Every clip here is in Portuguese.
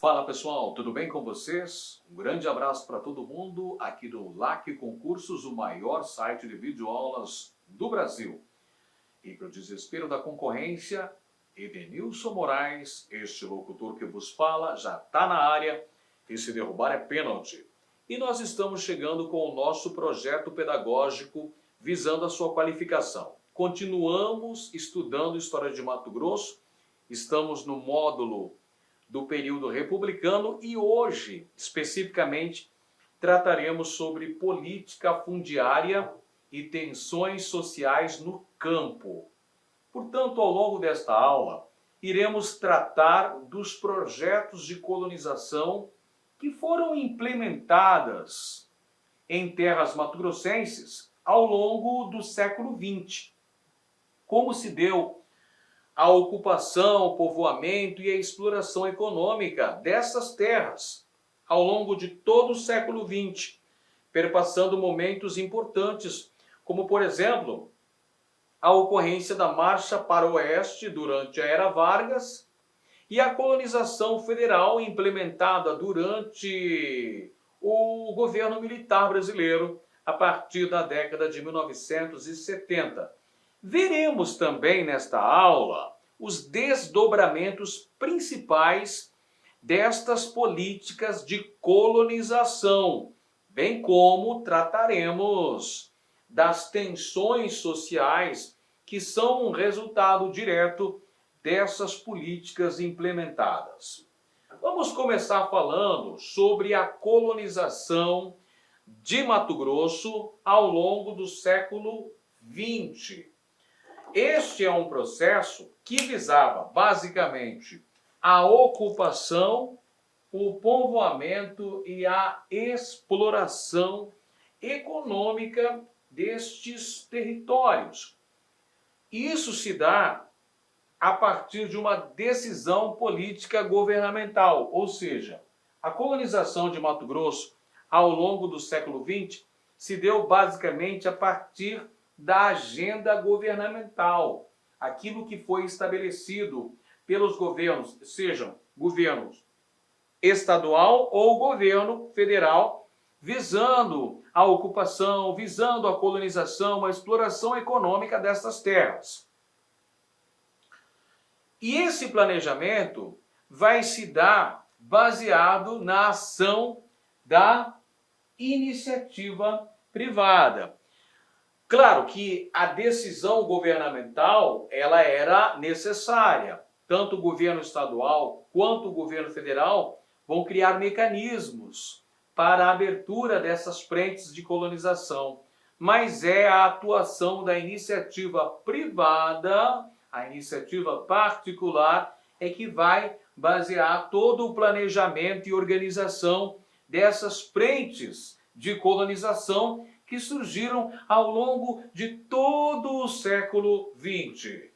Fala pessoal, tudo bem com vocês? Um grande abraço para todo mundo aqui do LAC Concursos, o maior site de videoaulas do Brasil. E para o desespero da concorrência, Edenilson Moraes, este locutor que vos fala, já está na área e se derrubar é pênalti. E nós estamos chegando com o nosso projeto pedagógico visando a sua qualificação. Continuamos estudando História de Mato Grosso, estamos no módulo do período republicano e hoje, especificamente, trataremos sobre política fundiária e tensões sociais no campo. Portanto, ao longo desta aula, iremos tratar dos projetos de colonização que foram implementadas em terras mato-grossenses ao longo do século XX. Como se deu a ocupação, o povoamento e a exploração econômica dessas terras ao longo de todo o século XX, perpassando momentos importantes, como, por exemplo, a ocorrência da Marcha para o Oeste durante a Era Vargas e a colonização federal implementada durante o governo militar brasileiro a partir da década de 1970. Veremos também nesta aula os desdobramentos principais destas políticas de colonização, bem como trataremos das tensões sociais que são um resultado direto dessas políticas implementadas. Vamos começar falando sobre a colonização de Mato Grosso ao longo do século XX. Este é um processo que visava, basicamente, a ocupação, o povoamento e a exploração econômica destes territórios. Isso se dá a partir de uma decisão política governamental, ou seja, a colonização de Mato Grosso ao longo do século XX se deu basicamente a partir da agenda governamental, aquilo que foi estabelecido pelos governos, sejam governos estadual ou governo federal, visando a ocupação, visando a colonização, a exploração econômica dessas terras. E esse planejamento vai se dar baseado na ação da iniciativa privada. Claro que a decisão governamental ela era necessária. Tanto o governo estadual quanto o governo federal vão criar mecanismos para a abertura dessas frentes de colonização. Mas é a atuação da iniciativa privada, a iniciativa particular, é que vai basear todo o planejamento e organização dessas frentes de colonização que surgiram ao longo de todo o século XX.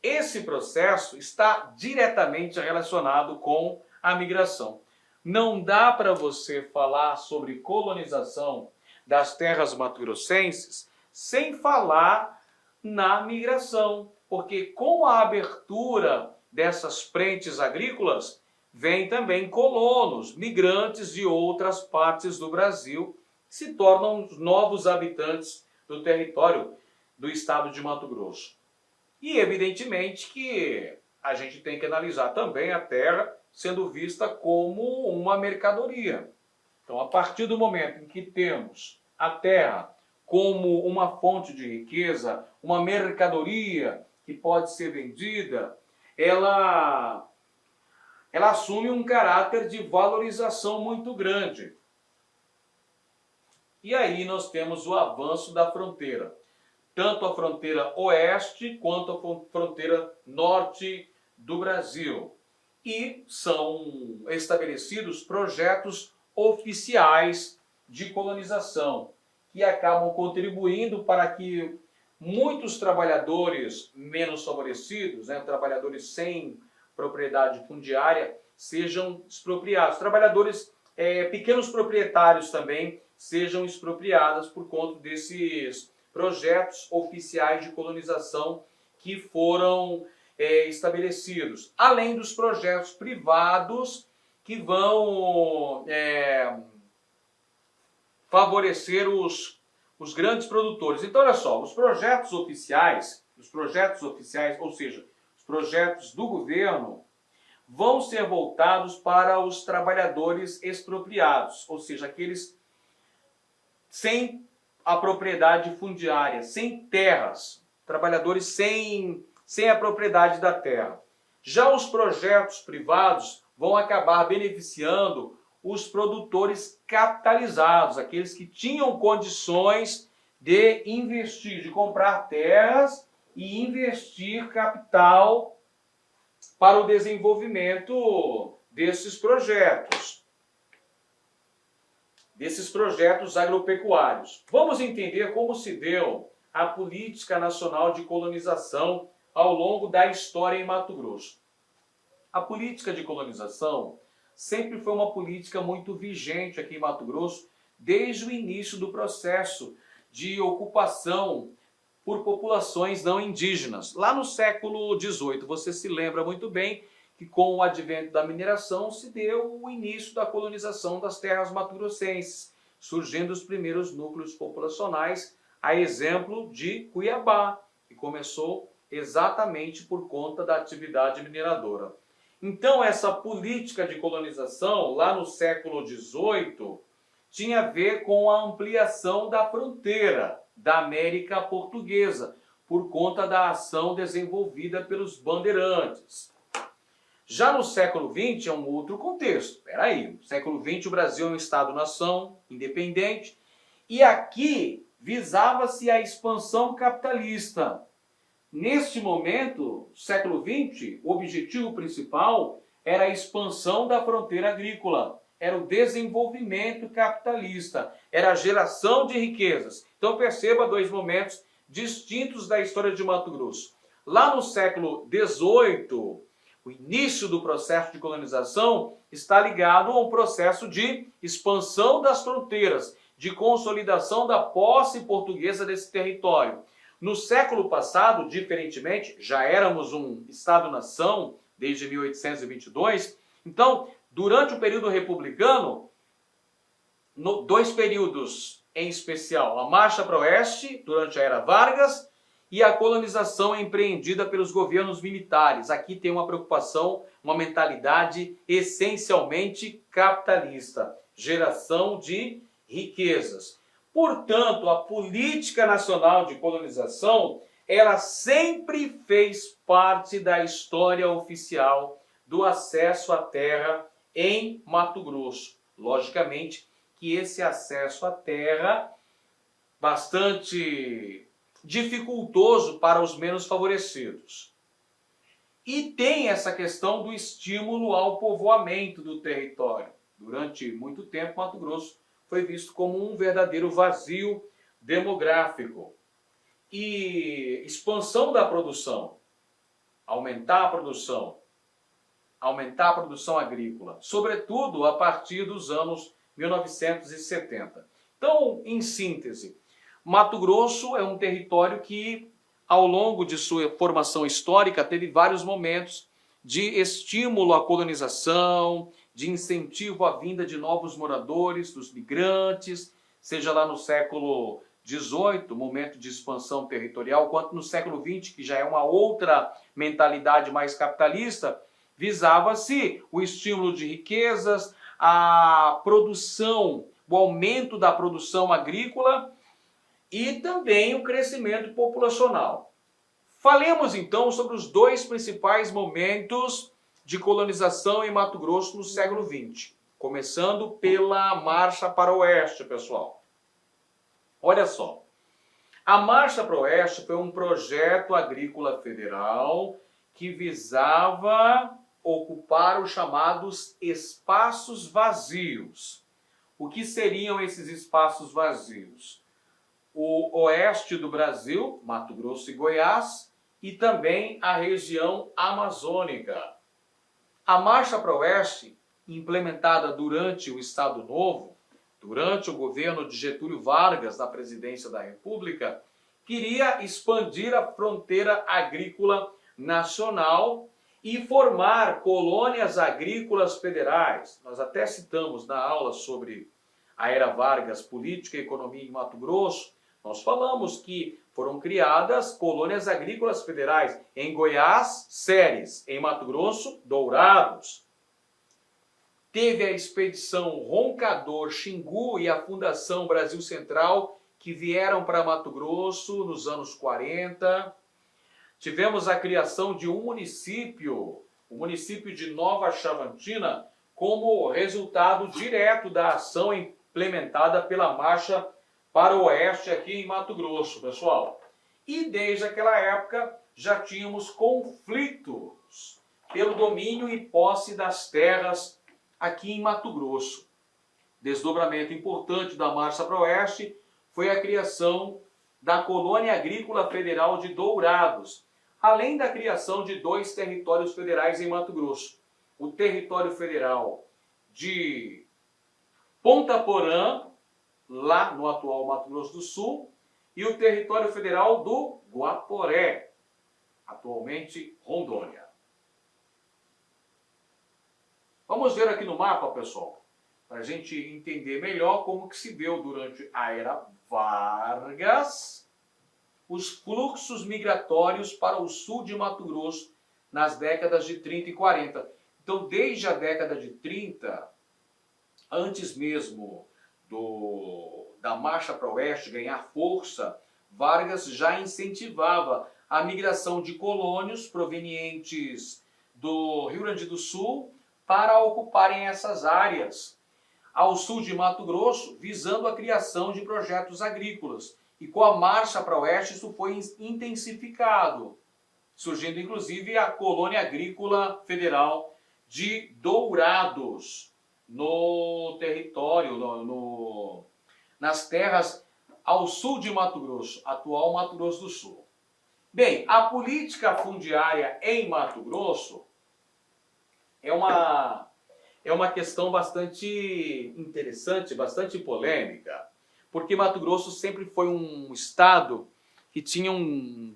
Esse processo está diretamente relacionado com a migração. Não dá para você falar sobre colonização das terras mato-grossenses sem falar na migração, porque com a abertura dessas frentes agrícolas, vem também colonos, migrantes de outras partes do Brasil, que se tornam os novos habitantes do território do estado de Mato Grosso. E evidentemente que a gente tem que analisar também a terra sendo vista como uma mercadoria. Então, a partir do momento em que temos a terra como uma fonte de riqueza, uma mercadoria que pode ser vendida, ela assume um caráter de valorização muito grande. E aí nós temos o avanço da fronteira, tanto a fronteira oeste quanto a fronteira norte do Brasil. E são estabelecidos projetos oficiais de colonização, que acabam contribuindo para que muitos trabalhadores menos favorecidos, trabalhadores sem propriedade fundiária, sejam expropriados. Trabalhadores, pequenos proprietários também, sejam expropriados por conta desses projetos oficiais de colonização que foram estabelecidos, além dos projetos privados que vão favorecer os grandes produtores. Então, olha só, os projetos oficiais, ou seja, os projetos do governo, vão ser voltados para os trabalhadores expropriados, ou seja, aqueles sem a propriedade fundiária, sem terras, trabalhadores sem a propriedade da terra. Já os projetos privados vão acabar beneficiando os produtores capitalizados, aqueles que tinham condições de investir, de comprar terras e investir capital para o desenvolvimento desses projetos agropecuários. Vamos entender como se deu a política nacional de colonização ao longo da história em Mato Grosso. A política de colonização sempre foi uma política muito vigente aqui em Mato Grosso, desde o início do processo de ocupação por populações não indígenas. Lá no século XVIII, você se lembra muito bem que com o advento da mineração se deu o início da colonização das terras mato-grossenses, surgindo os primeiros núcleos populacionais, a exemplo de Cuiabá, que começou exatamente por conta da atividade mineradora. Então, essa política de colonização, lá no século XVIII, tinha a ver com a ampliação da fronteira da América Portuguesa, por conta da ação desenvolvida pelos bandeirantes. Já no século XX é um outro contexto. Espera aí, no século XX o Brasil é um Estado-nação independente e aqui visava-se a expansão capitalista. Neste momento, século XX, o objetivo principal era a expansão da fronteira agrícola, era o desenvolvimento capitalista, era a geração de riquezas. Então perceba dois momentos distintos da história de Mato Grosso. Lá no século XVIII, o início do processo de colonização está ligado a um processo de expansão das fronteiras, de consolidação da posse portuguesa desse território. No século passado, diferentemente, já éramos um Estado-nação desde 1822, então, durante o período republicano, dois períodos em especial, a marcha para o oeste, durante a era Vargas, e a colonização empreendida pelos governos militares. Aqui tem uma preocupação, uma mentalidade essencialmente capitalista, geração de riquezas. Portanto, a política nacional de colonização, ela sempre fez parte da história oficial do acesso à terra em Mato Grosso. Logicamente que esse acesso à terra bastante dificultoso para os menos favorecidos. E tem essa questão do estímulo ao povoamento do território. Durante muito tempo, Mato Grosso foi visto como um verdadeiro vazio demográfico. E expansão da produção, aumentar a produção agrícola, sobretudo a partir dos anos 1970. Então, em síntese, Mato Grosso é um território que, ao longo de sua formação histórica, teve vários momentos de estímulo à colonização, de incentivo à vinda de novos moradores, dos migrantes, seja lá no século XVIII, momento de expansão territorial, quanto no século XX, que já é uma outra mentalidade mais capitalista, visava-se o estímulo de riquezas, a produção, o aumento da produção agrícola e também o crescimento populacional. Falemos então sobre os dois principais momentos de colonização em Mato Grosso no século XX, começando pela Marcha para o Oeste, pessoal. Olha só, a Marcha para o Oeste foi um projeto agrícola federal que visava ocupar os chamados espaços vazios. O que seriam esses espaços vazios? O oeste do Brasil, Mato Grosso e Goiás, e também a região amazônica. A Marcha para o Oeste, implementada durante o Estado Novo, durante o governo de Getúlio Vargas, na presidência da República, queria expandir a fronteira agrícola nacional e formar colônias agrícolas federais. Nós até citamos na aula sobre a Era Vargas, Política e Economia em Mato Grosso, nós falamos que foram criadas colônias agrícolas federais em Goiás, Ceres, em Mato Grosso, Dourados. Teve a expedição Roncador, Xingu e a Fundação Brasil Central, que vieram para Mato Grosso nos anos 40. Tivemos a criação de um município, o município de Nova Chavantina, como resultado direto da ação implementada pela Marcha para o Oeste aqui em Mato Grosso, pessoal. E desde aquela época já tínhamos conflitos pelo domínio e posse das terras aqui em Mato Grosso. Desdobramento importante da Marcha para o Oeste foi a criação da Colônia Agrícola Federal de Dourados, além da criação de 2 territórios federais em Mato Grosso. O território federal de Ponta Porã, lá no atual Mato Grosso do Sul, e o território federal do Guaporé, atualmente Rondônia. Vamos ver aqui no mapa, pessoal, para a gente entender melhor como que se deu durante a Era Vargas os fluxos migratórios para o sul de Mato Grosso nas décadas de 30 e 40. Então, desde a década de 30, antes mesmo da Marcha para o Oeste ganhar força, Vargas já incentivava a migração de colônios provenientes do Rio Grande do Sul para ocuparem essas áreas ao sul de Mato Grosso, visando a criação de projetos agrícolas. E com a Marcha para o Oeste isso foi intensificado, surgindo inclusive a Colônia Agrícola Federal de Dourados, no território, nas terras ao sul de Mato Grosso, atual Mato Grosso do Sul. Bem, a política fundiária em Mato Grosso é uma questão bastante interessante, bastante polêmica, porque Mato Grosso sempre foi um estado que tinha uma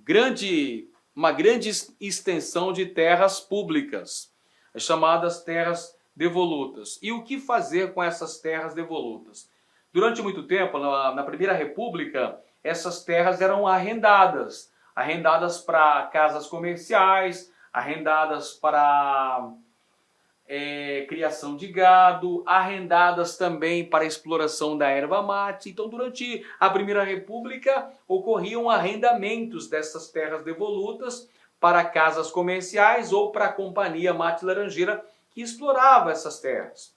grande extensão de terras públicas, as chamadas terras devolutas. E o que fazer com essas terras devolutas? Durante muito tempo, na Primeira República, essas terras eram arrendadas para casas comerciais, arrendadas para criação de gado, arrendadas também para exploração da erva mate. Então, durante a Primeira República, ocorriam arrendamentos dessas terras devolutas para casas comerciais ou para a Companhia Mate Laranjeira, que explorava essas terras.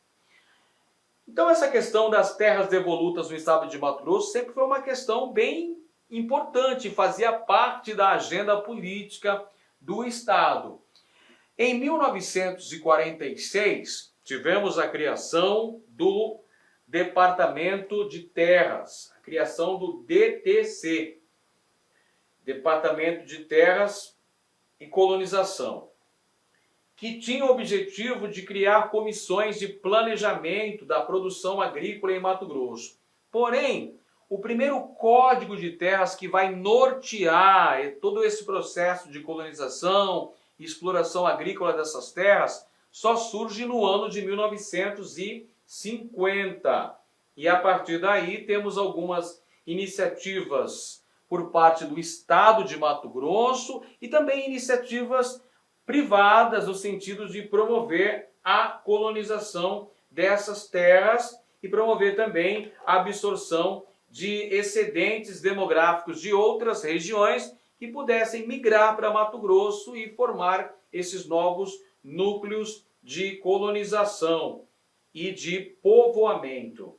Então, essa questão das terras devolutas no estado de Mato Grosso sempre foi uma questão bem importante, fazia parte da agenda política do estado. Em 1946, tivemos a criação do Departamento de Terras, a criação do DTC, Departamento de Terras e Colonização, que tinha o objetivo de criar comissões de planejamento da produção agrícola em Mato Grosso. Porém, o primeiro Código de Terras que vai nortear todo esse processo de colonização e exploração agrícola dessas terras só surge no ano de 1950. E a partir daí temos algumas iniciativas por parte do Estado de Mato Grosso e também iniciativas privadas no sentido de promover a colonização dessas terras e promover também a absorção de excedentes demográficos de outras regiões que pudessem migrar para Mato Grosso e formar esses novos núcleos de colonização e de povoamento.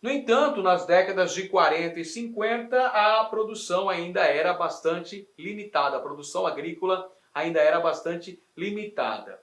No entanto, nas décadas de 40 e 50, a produção ainda era bastante limitada, a produção agrícola ainda era bastante limitada.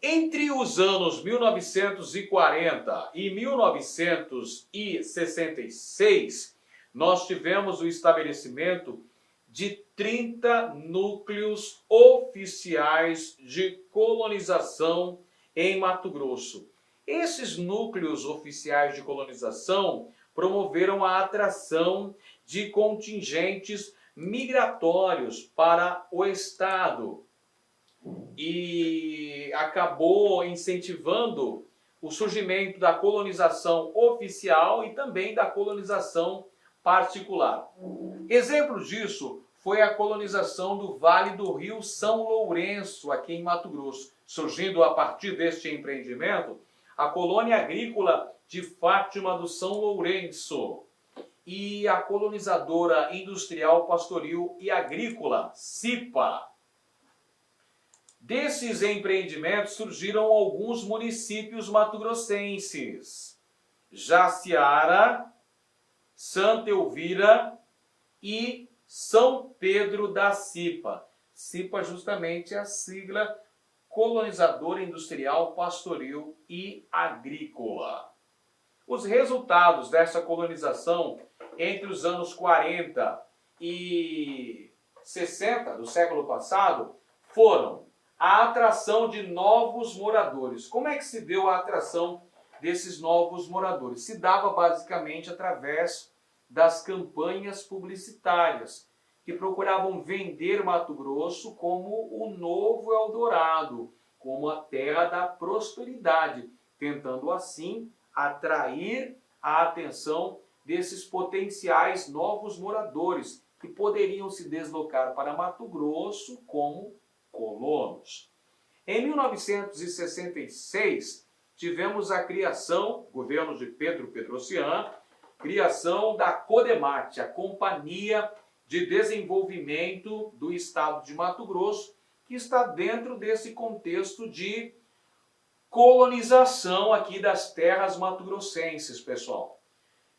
Entre os anos 1940 e 1966, nós tivemos o estabelecimento de 30 núcleos oficiais de colonização em Mato Grosso. Esses núcleos oficiais de colonização promoveram a atração de contingentes migratórios para o Estado e acabou incentivando o surgimento da colonização oficial e também da colonização particular. Exemplo disso foi a colonização do Vale do Rio São Lourenço, aqui em Mato Grosso, surgindo a partir deste empreendimento a colônia agrícola de Fátima do São Lourenço e a colonizadora industrial, pastoril e agrícola, CIPA. Desses empreendimentos surgiram alguns municípios mato-grossenses: Jaciara, Santa Elvira e São Pedro da CIPA. CIPA justamente é a sigla colonizadora industrial, pastoril e agrícola. Os resultados dessa colonização entre os anos 40 e 60 do século passado foram a atração de novos moradores. Como é que se deu a atração desses novos moradores? Se dava basicamente através das campanhas publicitárias, que procuravam vender Mato Grosso como o novo Eldorado, como a terra da prosperidade, tentando assim atrair a atenção desses potenciais novos moradores que poderiam se deslocar para Mato Grosso como colonos. Em 1966, tivemos a criação, governo de Pedro Pedrocian, criação da CODEMAT, a Companhia de Desenvolvimento do Estado de Mato Grosso, que está dentro desse contexto de colonização aqui das terras mato-grossenses, pessoal.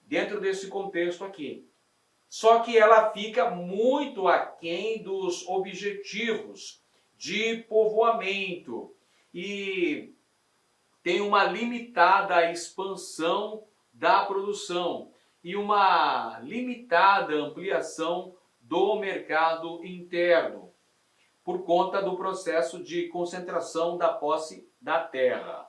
Dentro desse contexto aqui. Só que ela fica muito aquém dos objetivos de povoamento e tem uma limitada expansão da produção e uma limitada ampliação do mercado interno, por conta do processo de concentração da posse da terra.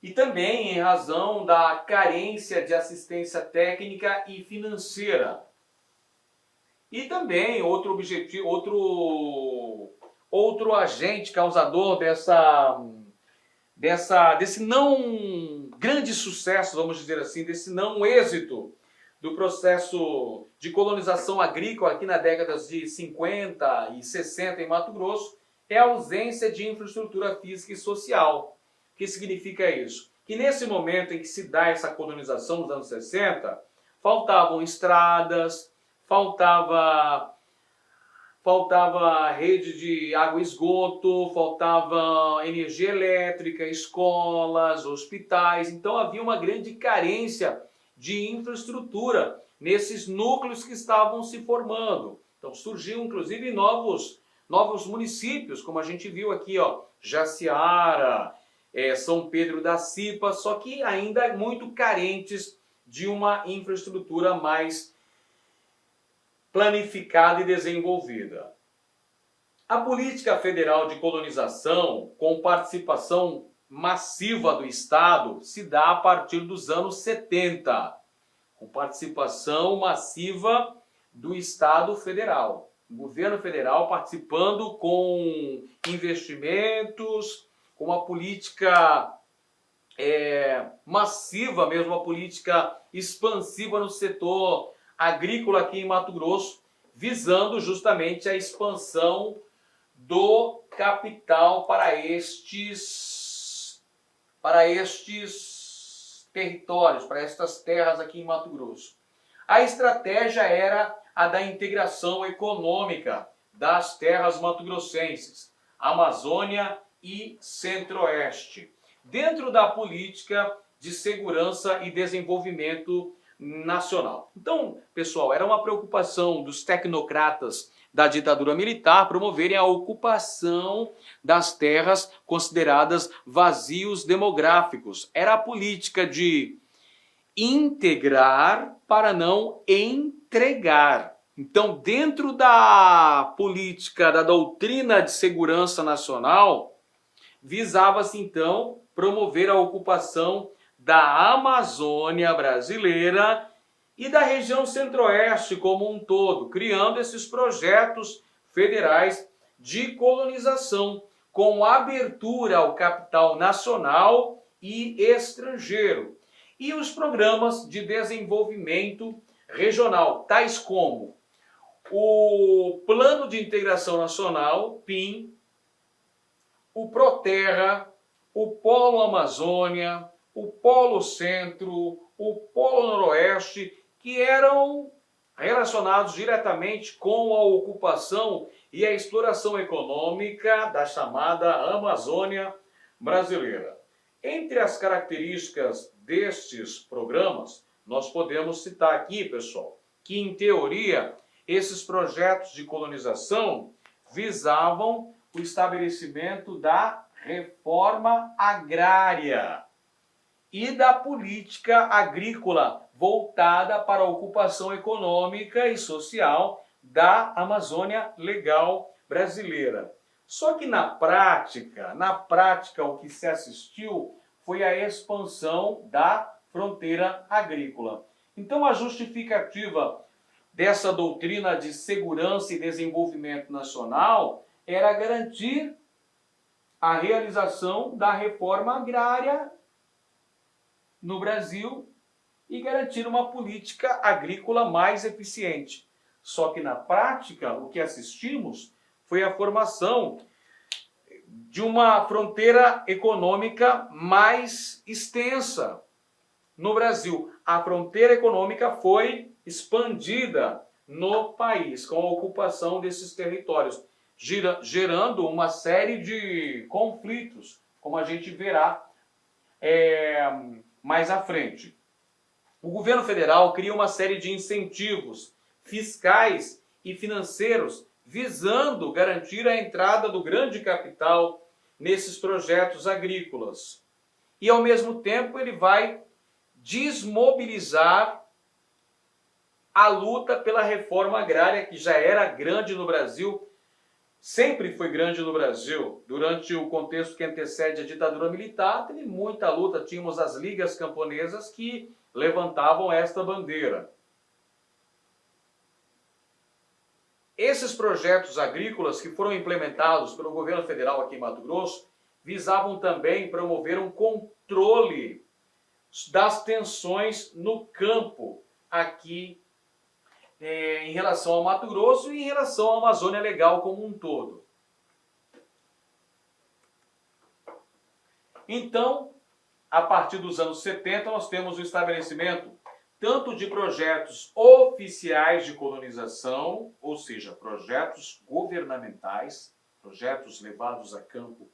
E também em razão da carência de assistência técnica e financeira. E também outro objetivo, outro agente causador desse não grande sucesso, vamos dizer assim, desse não êxito do processo de colonização agrícola aqui na década de 50 e 60 em Mato Grosso, é a ausência de infraestrutura física e social. O que significa isso? Que nesse momento em que se dá essa colonização nos anos 60, faltavam estradas, faltava rede de água e esgoto, faltava energia elétrica, escolas, hospitais. Então havia uma grande carência de infraestrutura nesses núcleos que estavam se formando. Então surgiam inclusive novos municípios, como a gente viu aqui, ó, Jaciara, São Pedro da CIPA, só que ainda muito carentes de uma infraestrutura mais planificada e desenvolvida. A política federal de colonização, com participação massiva do Estado, se dá a partir dos anos 70, com participação massiva do Estado federal. O governo federal participando com investimentos, com uma política massiva mesmo, uma política expansiva no setor agrícola aqui em Mato Grosso, visando justamente a expansão do capital para estes territórios, para estas terras aqui em Mato Grosso. A estratégia era a da integração econômica das terras mato-grossenses, Amazônia e Centro-Oeste, dentro da política de segurança e desenvolvimento nacional. Então, pessoal, era uma preocupação dos tecnocratas da ditadura militar promoverem a ocupação das terras consideradas vazios demográficos. Era a política de integrar para não entregar. Então, dentro da política, da doutrina de segurança nacional, visava-se então promover a ocupação da Amazônia brasileira e da região centro-oeste como um todo, criando esses projetos federais de colonização, com abertura ao capital nacional e estrangeiro, e os programas de desenvolvimento regional, tais como o Plano de Integração Nacional, PIN, o Proterra, o Polo Amazônia, o Polo Centro, o Polo Noroeste, que eram relacionados diretamente com a ocupação e a exploração econômica da chamada Amazônia brasileira. Entre as características destes programas, nós podemos citar aqui, pessoal, que em teoria esses projetos de colonização visavam o estabelecimento da reforma agrária e da política agrícola voltada para a ocupação econômica e social da Amazônia Legal brasileira. Só que na prática, o que se assistiu foi a expansão da fronteira agrícola. Então a justificativa dessa doutrina de segurança e desenvolvimento nacional era garantir a realização da reforma agrária no Brasil e garantir uma política agrícola mais eficiente. Só que na prática, o que assistimos foi a formação de uma fronteira econômica mais extensa no Brasil. A fronteira econômica foi expandida no país com a ocupação desses territórios, gerando uma série de conflitos, como a gente verá mais à frente. O governo federal cria uma série de incentivos fiscais e financeiros visando garantir a entrada do grande capital nesses projetos agrícolas. E, ao mesmo tempo, ele vai desmobilizar a luta pela reforma agrária, que já era grande no Brasil, sempre foi grande no Brasil. Durante o contexto que antecede a ditadura militar, teve muita luta. Tínhamos as ligas camponesas que levantavam esta bandeira. Esses projetos agrícolas que foram implementados pelo governo federal aqui em Mato Grosso visavam também promover um controle das tensões no campo aqui em relação ao Mato Grosso e em relação à Amazônia Legal como um todo. Então, a partir dos anos 70, nós temos o estabelecimento tanto de projetos oficiais de colonização, ou seja, projetos governamentais, projetos levados a campo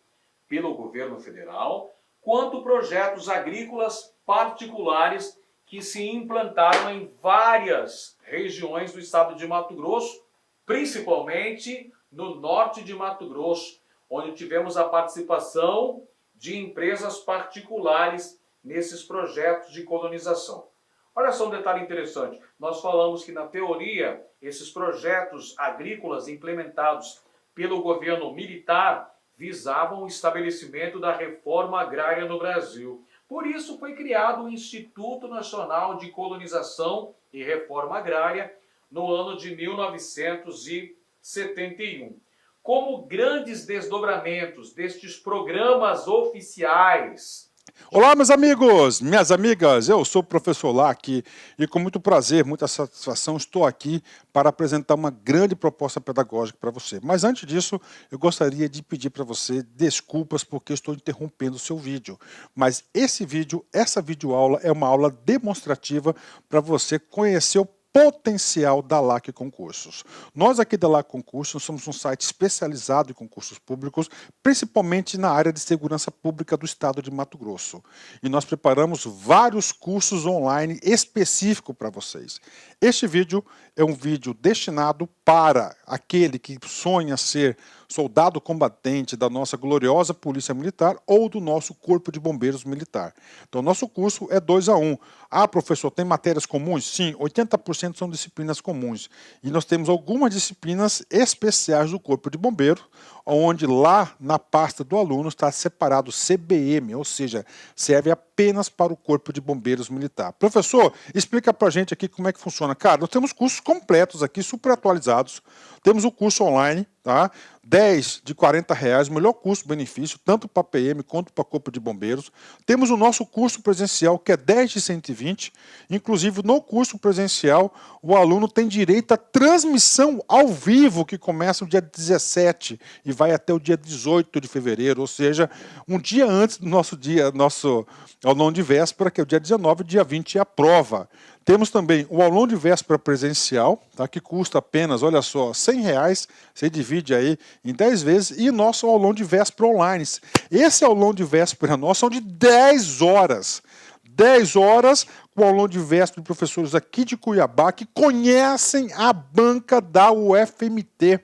pelo governo federal, quanto projetos agrícolas particulares que se implantaram em várias regiões do estado de Mato Grosso, principalmente no norte de Mato Grosso, onde tivemos a participação de empresas particulares nesses projetos de colonização. Olha só um detalhe interessante. Nós falamos que, na teoria, esses projetos agrícolas implementados pelo governo militar visavam o estabelecimento da reforma agrária no Brasil. Por isso foi criado o Instituto Nacional de Colonização e Reforma Agrária no ano de 1971. Como grandes desdobramentos destes programas oficiais. Olá, meus amigos, minhas amigas, eu sou o professor Lac e com muito prazer, muita satisfação estou aqui para apresentar uma grande proposta pedagógica para você. Mas antes disso, eu gostaria de pedir para você desculpas porque estou interrompendo o seu vídeo. Mas esse vídeo, essa videoaula é uma aula demonstrativa para você conhecer o potencial da LAC Concursos. Nós aqui da LAC Concursos somos um site especializado em concursos públicos, principalmente na área de segurança pública do estado de Mato Grosso. E nós preparamos vários cursos online específicos para vocês. Este vídeo é um vídeo destinado para aquele que sonha ser soldado combatente da nossa gloriosa Polícia Militar ou do nosso Corpo de Bombeiros Militar. Então, nosso curso é 2-1. Ah, professor, tem matérias comuns? Sim, 80% são disciplinas comuns. E nós temos algumas disciplinas especiais do Corpo de Bombeiros, onde lá na pasta do aluno está separado CBM, ou seja, serve apenas para o Corpo de Bombeiros Militar. Professor, explica pra gente aqui como é que funciona. Cara, nós temos cursos completos aqui, super atualizados. Temos o curso online, tá? 10 de R$40, melhor custo-benefício, tanto para PM quanto para Corpo de Bombeiros. Temos o nosso curso presencial, que é 10 de 120. Inclusive, no curso presencial, o aluno tem direito à transmissão ao vivo, que começa no dia 17 e vai até o dia 18 de fevereiro, ou seja, um dia antes do nosso aulão de véspera, que é o dia 19, dia 20 é a prova. Temos também o aulão de véspera presencial, tá, que custa apenas, olha só, R$100, você divide aí em 10 vezes, e nosso aulão de véspera online. Esse aulão de véspera nosso são de 10 horas. 10 horas com o aulão de véspera de professores aqui de Cuiabá que conhecem a banca da UFMT.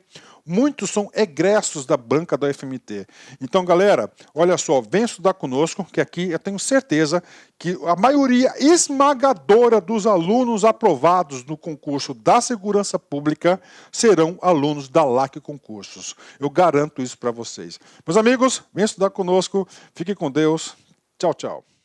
Muitos são egressos da banca da UFMT. Então, galera, olha só, vem estudar conosco, que aqui eu tenho certeza que a maioria esmagadora dos alunos aprovados no concurso da Segurança Pública serão alunos da LAC Concursos. Eu garanto isso para vocês. Meus amigos, vem estudar conosco, fiquem com Deus. Tchau, tchau.